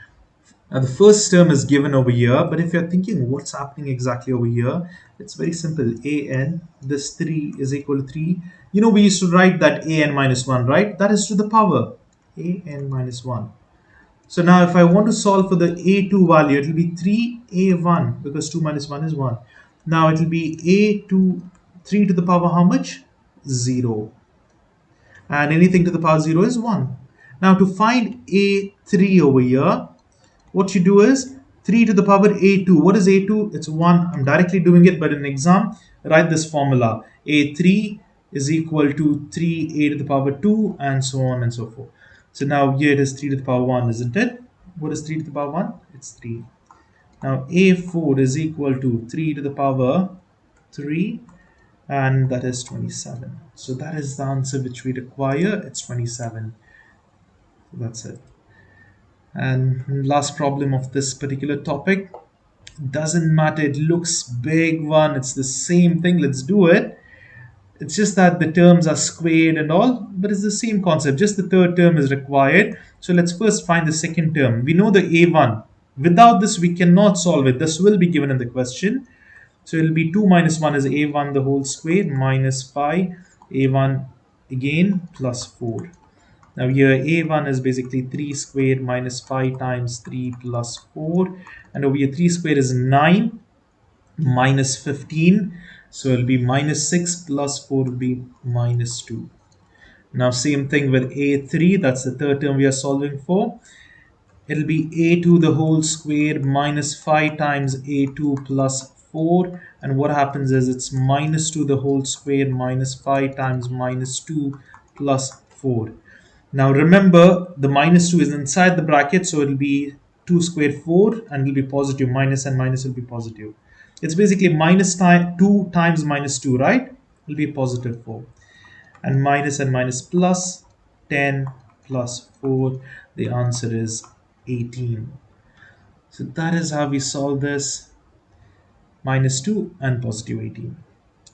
Now, the first term is given over here, but if you're thinking what's happening exactly over here, it's very simple. an, this 3 is equal to 3. You know, we used to write that an minus 1, right? That is to the power, an minus 1. So now if I want to solve for the a2 value, it will be 3a1, because 2 minus 1 is 1. Now it will be a2, 3 to the power how much? 0. And anything to the power 0 is 1. Now to find a3 over here, what you do is 3 to the power a2. What is a2? It's 1. I'm directly doing it, but in exam, write this formula. a3 is equal to 3a to the power 2, and so on and so forth. So now here it is 3 to the power 1, isn't it? What is 3 to the power 1? It's 3. Now a4 is equal to 3 to the power 3, and that is 27. So that is the answer which we require. It's 27. That's it. And last problem of this particular topic, doesn't matter, it looks big one, it's the same thing, let's do it. It's just that the terms are squared and all, but it's the same concept, just the third term is required. So let's first find the second term. We know the a1. Without this we cannot solve it. This will be given in the question. So it will be 2 minus 1 is a1 the whole square minus 5 a1 again plus 4. Now here a1 is basically 3 squared minus 5 times 3 plus 4, and over here 3 squared is 9 minus 15, so it will be minus 6 plus 4 will be minus 2. Now same thing with a3, that's the third term we are solving for. It'll be a2 the whole square minus 5 times a2 plus 4, and what happens is it's minus 2 the whole square minus 5 times minus 2 plus 4. Now remember, the minus 2 is inside the bracket, so it'll be 2 squared 4, and it'll be positive. Minus and minus will be positive. It's basically minus 2 times minus 2, right? It'll be positive 4. And minus plus 10 plus 4. The answer is 18. So that is how we solve this. Minus 2 and positive 18.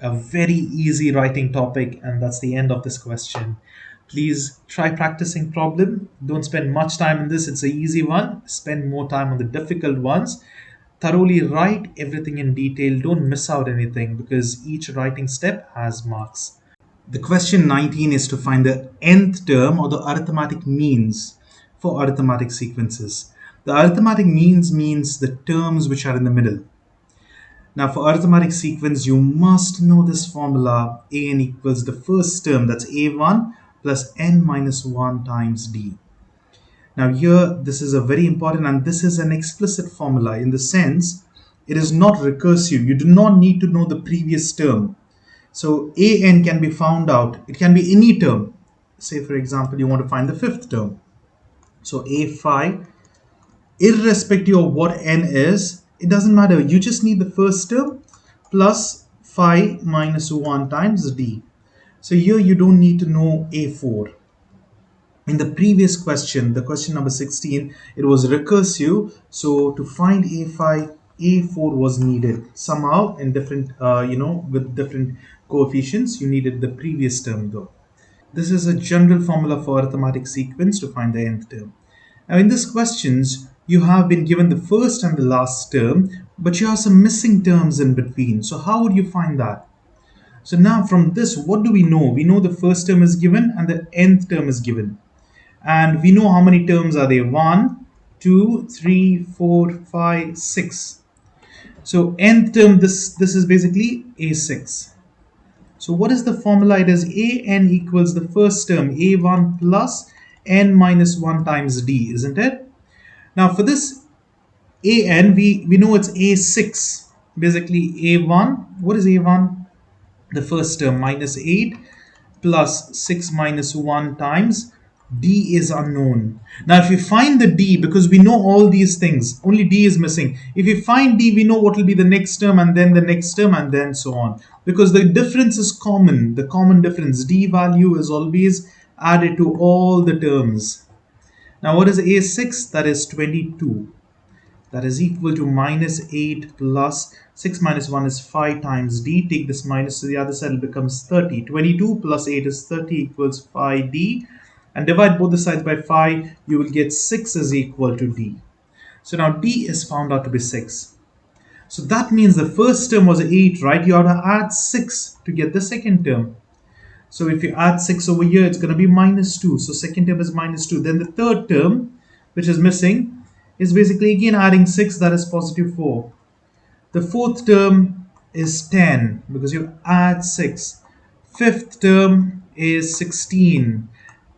A very easy writing topic, and that's the end of this question. Please try practicing problem. Don't spend much time in this. It's an easy one. Spend more time on the difficult ones. Thoroughly write everything in detail. Don't miss out anything, because each writing step has marks. The question 19 is to find the nth term, or the arithmetic means for arithmetic sequences. The arithmetic means means the terms which are in the middle. Now for arithmetic sequence, you must know this formula. An equals the first term, that's a1 plus n minus 1 times d. Now here, this is a very important, and this is an explicit formula in the sense, it is not recursive. You do not need to know the previous term. So an can be found out. It can be any term. Say, for example, you want to find the fifth term. So a5, irrespective of what n is, it doesn't matter. You just need the first term plus phi minus 1 times d. So here you don't need to know a4. In the previous question, the question number 16, it was recursive. So to find a5, a4 was needed. Somehow in different, with different coefficients, you needed the previous term though. This is a general formula for arithmetic sequence to find the nth term. Now in these questions, you have been given the first and the last term, but you have some missing terms in between. So how would you find that? So now from this, what do we know? We know the first term is given and the nth term is given. And we know how many terms are there. 1, 2, 3, 4, 5, 6. So nth term, this is basically a6. So what is the formula? It is an equals the first term a1 plus n minus 1 times d, isn't it? Now for this an, we know it's a6. Basically a1, what is a1? The first term minus 8 plus 6 minus 1 times d is unknown. Now if you find the d, because we know all these things, only d is missing. If you find d, we know what will be the next term and then the next term and then so on. Because the difference is common, the common difference. D value is always added to all the terms. Now what is a6? That is 22. That is equal to minus 8 plus 6 minus 1 is 5 times d. Take this minus to the other side, it becomes 30. 22 plus 8 is 30 equals 5d. And divide both the sides by 5, you will get 6 is equal to d. So now d is found out to be 6. So that means the first term was 8, right? You have to add 6 to get the second term. So if you add 6 over here, it's going to be minus 2. So second term is minus 2. Then the third term, which is missing, is basically again adding 6, that is positive 4. The fourth term is 10 because you add 6. Fifth term is 16.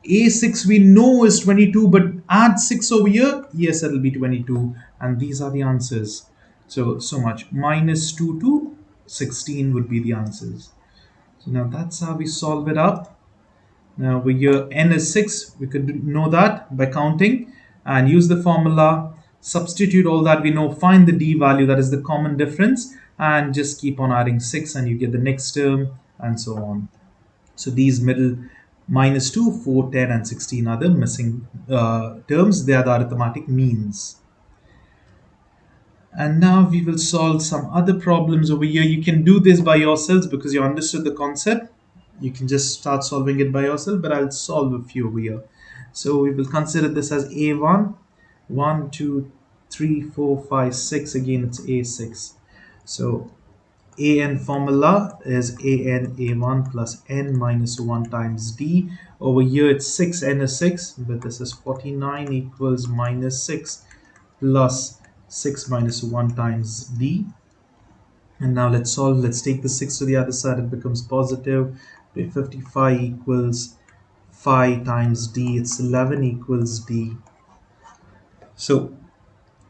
A6 we know is 22, but add 6 over here, yes, it'll be 22. And these are the answers. So much. Minus 2 to 16 would be the answers. So now that's how we solve it up. Now over here n is 6. We could know that by counting and use the formula, substitute all that we know, find the d value, that is the common difference, and just keep on adding 6 and you get the next term and so on. So these middle minus 2, 4, 10 and 16 are the missing terms. They are the arithmetic means. And now we will solve some other problems over here. You can do this by yourselves because you understood the concept. You can just start solving it by yourself, but I'll solve a few over here. So we will consider this as A1, 1, 2, 3, 4, 5, 6. Again, it's A6. So an formula is an a1 plus n minus 1 times d. Over here it's 6, n is 6, but this is 49 equals minus 6 plus 6 minus 1 times d. And now let's solve. Let's take the 6 to the other side. It becomes positive. 55 equals 5 times d. It's 11 equals d. So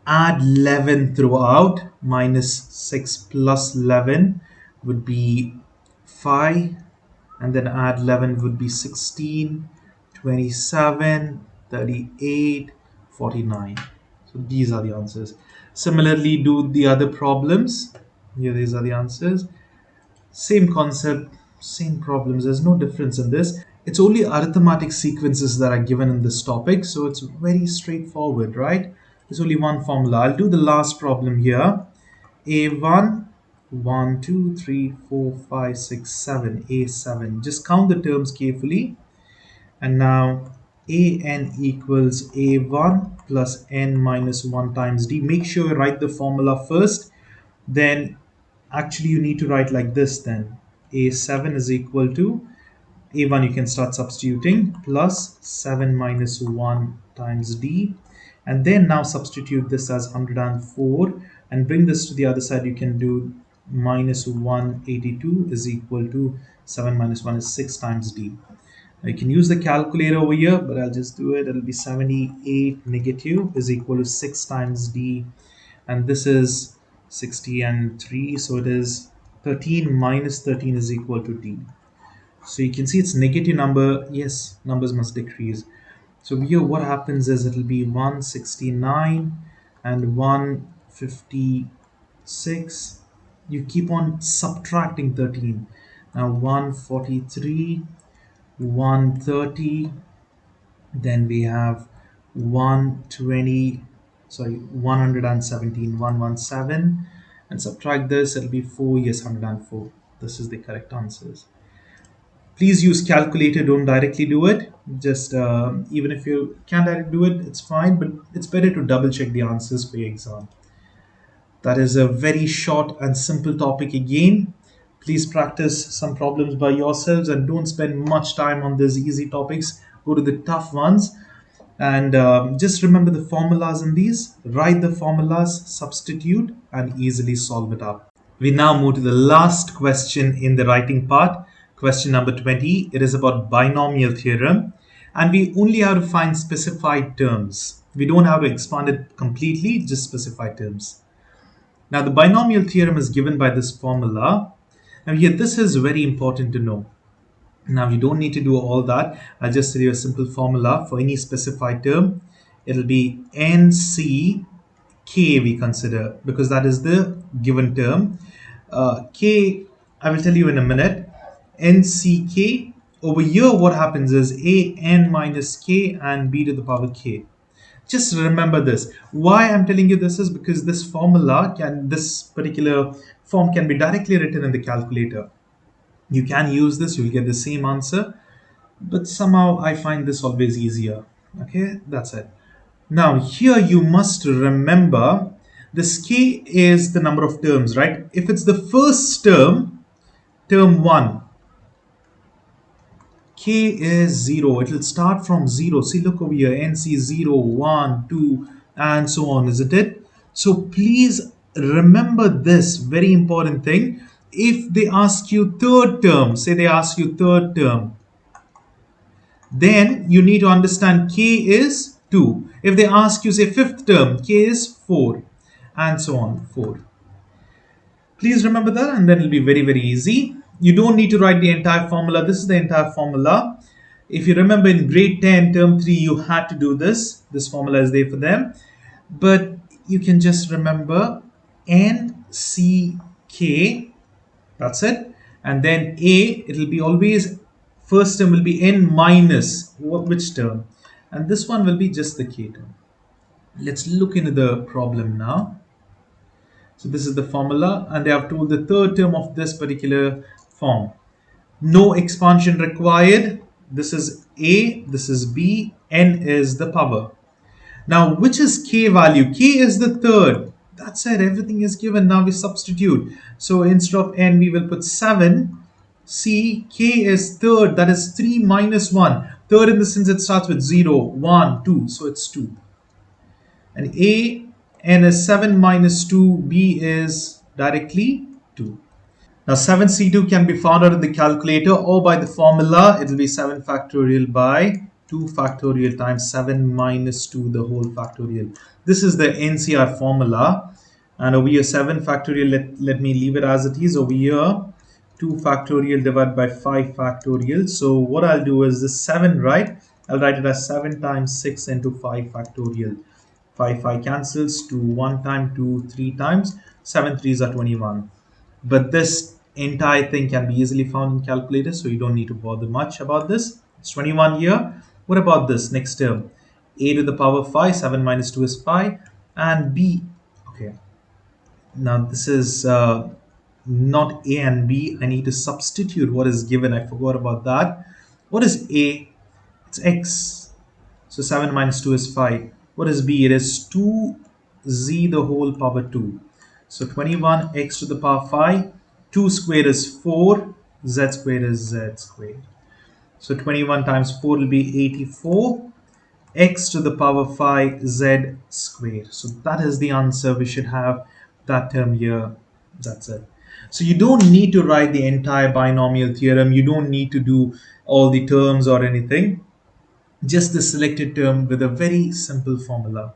add 11 throughout. Minus 6 plus 11 would be 5. And then add 11 would be 16, 27, 38, 49. So these are the answers. Similarly, do the other problems. Here, these are the answers. Same concept, same problems. There's no difference in this. It's only arithmetic sequences that are given in this topic. So it's very straightforward, right? There's only one formula. I'll do the last problem here. A1, 1, 2, 3, 4, 5, 6, 7. A7. Just count the terms carefully. And now an equals a1 plus n minus 1 times d. Make sure you write the formula first. Then actually you need to write like this then. A7 is equal to a1, you can start substituting, plus 7 minus 1 times d. And then now substitute this as 104 and bring this to the other side. You can do minus 182 is equal to 7 minus 1 is 6 times d. Now you can use the calculator over here, but I'll just do it. It'll be 78 negative is equal to 6 times d. And this is 60 and 3, so it is 13 minus 13 is equal to D. So you can see it's negative number. Yes, numbers must decrease. So here what happens is it'll be 169 and 156. You keep on subtracting 13. Now 143, 130, then we have 120, sorry, 117, 117, and subtract this, it'll be 4, yes, 104. This is the correct answers. Please use calculator, don't directly do it. Just even if you can't directly do it, it's fine, but it's better to double check the answers for your exam. That is a very short and simple topic again. Please practice some problems by yourselves and don't spend much time on these easy topics. Go to the tough ones and just remember the formulas in these. Write the formulas, substitute, and easily solve it up. We now move to the last question in the writing part. Question number 20. It is about binomial theorem. And we only have to find specified terms. We don't have to expand it completely, just specified terms. Now the binomial theorem is given by this formula. Now here this is very important to know. Now you don't need to do all that. I'll just tell you a simple formula for any specified term. It'll be NC K we consider because that is the given term. K, I will tell you in a minute. NCK, over here what happens is a n minus k and b to the power k. Just remember this. Why I'm telling you this is because this formula this particular form can be directly written in the calculator. You can use this, you'll get the same answer, but somehow I find this always easier. Okay, that's it. Now here you must remember this k is the number of terms, right? If it's the first term, term 1, k is 0. It will start from 0. See, look over here, nc 0, 1, 2, and so on, isn't it? So please remember this very important thing. If they ask you third term, say they ask you third term, then you need to understand k is 2. If they ask you, say, fifth term, k is 4, and so on, 4. Please remember that, and then it'll be very, very easy. You don't need to write the entire formula. This is the entire formula. If you remember in grade 10, term 3, you had to do this. This formula is there for them. But you can just remember NCK, that's it. And then A, it'll be always, first term will be N minus, which term? And this one will be just the K term. Let's look into the problem now. So this is the formula, and they have told the third term of this particular form. No expansion required. This is A, this is B, N is the power. Now, which is K value? K is the third. That's it, everything is given. Now we substitute. So instead of N, we will put 7. C, K is third, that is 3 minus 1. Third in the sense it starts with 0, 1, 2, so it's 2. And A, N is 7 minus 2, B is directly 2. Now 7C2 can be found out in the calculator or by the formula. It will be 7 factorial by 2 factorial times 7 minus 2 the whole factorial. This is the NCR formula. And over here 7 factorial, let me leave it as it is. Over here 2 factorial divided by 5 factorial. So what I'll do is this 7, right? I'll write it as 7 times 6 into 5 factorial. 5 cancels, 2 1 time, 2 3 times, 7 3s are 21. But this entire thing can be easily found in calculator, so you don't need to bother much about this. It's 21 here. What about this next term? A to the power 5, 7 minus 2 is 5, and B. Okay. Now this is not A and B. I need to substitute what is given. I forgot about that. What is A? It's X. So 7 minus 2 is 5. What is B? It is 2z the whole power 2. So 21 x to the power 5. 2 squared is 4. Z squared is z squared. So 21 times 4 will be 84. X to the power 5 z squared. So that is the answer. We should have that term here. That's it. So you don't need to write the entire binomial theorem. You don't need to do all the terms or anything. Just the selected term with a very simple formula.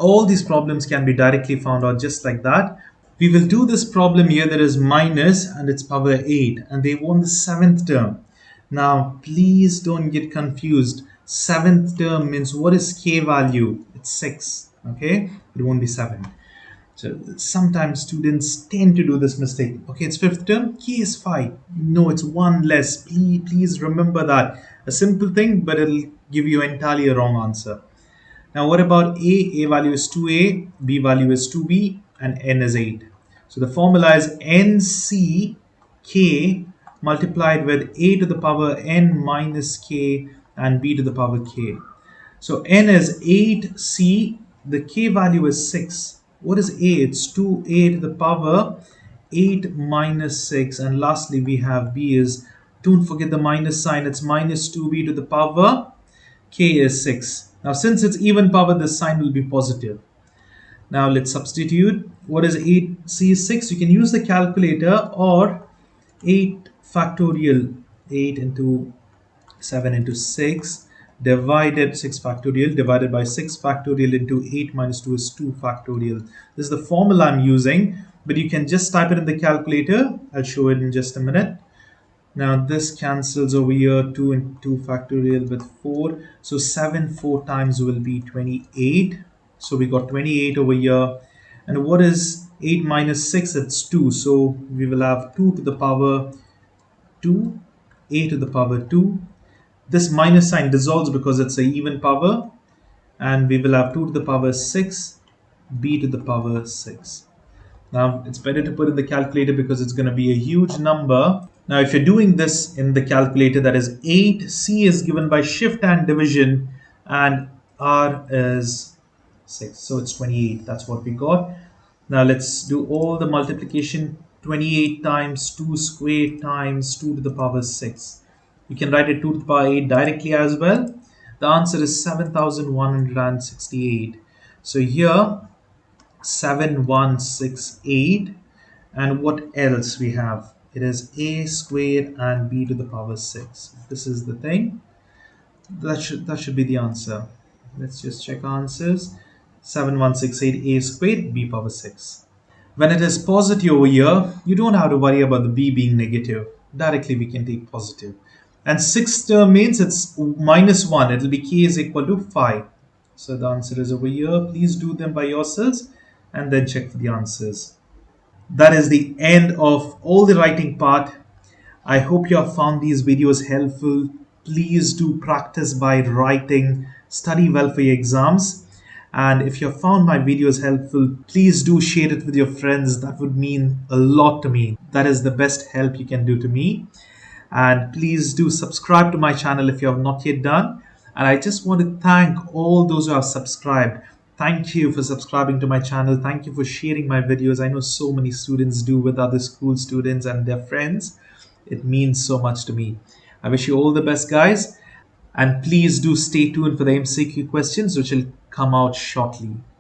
All these problems can be directly found out just like that. We will do this problem here that is minus and it's power 8 and they want the seventh term. Now please don't get confused. Seventh term means what is k value? It's 6. Okay, it won't be 7. So sometimes students tend to do this mistake. Okay, it's fifth term, k is 5. No, it's 1 less. Please remember that. A simple thing, but it'll give you entirely a wrong answer. Now what about A? A value is 2A, B value is 2B, and N is 8. So the formula is NCK multiplied with A to the power N minus K and B to the power K. So N is 8C, the K value is 6. What is A? It's 2A to the power 8 minus 6. And lastly we have B is, don't forget the minus sign, it's minus 2B to the power K is 6. Now since it's even power, this sign will be positive. Now let's substitute. What is 8c is 6? You can use the calculator or 8 factorial. 8 into 7 into 6 divided 6 factorial divided by 6 factorial into 8 minus 2 is 2 factorial. This is the formula I'm using, but you can just type it in the calculator. I'll show it in just a minute. Now this cancels over here, 2 into 2 factorial with 4. So 7 4 times will be 28. So we got 28 over here. And what is 8 minus 6? It's 2. So we will have 2 to the power 2, a to the power 2. This minus sign dissolves because it's an even power. And we will have 2 to the power 6, b to the power 6. Now it's better to put in the calculator because it's going to be a huge number. Now if you're doing this in the calculator, that is 8, C is given by shift and division, and R is 6. So it's 28. That's what we got. Now let's do all the multiplication. 28 times 2 squared times 2 to the power 6. You can write it 2 to the power 8 directly as well. The answer is 7168. So here 7168, and what else we have? It is a squared and b to the power 6. This is the thing. That should be the answer. Let's just check answers. 7168 a squared b power 6. When it is positive over here, you don't have to worry about the b being negative. Directly we can take positive. And sixth term means it's minus 1. It will be k is equal to 5. So the answer is over here. Please do them by yourselves and then check for the answers. That is the end of all the writing part. I hope you have found these videos helpful. Please do practice by writing. Study well for your exams. And if you have found my videos helpful, please do share it with your friends. That would mean a lot to me. That is the best help you can do to me. And please do subscribe to my channel if you have not yet done. And I just want to thank all those who have subscribed. Thank you for subscribing to my channel. Thank you for sharing my videos. I know so many students do with other school students and their friends. It means so much to me. I wish you all the best, guys. And please do stay tuned for the MCQ questions, which will come out shortly.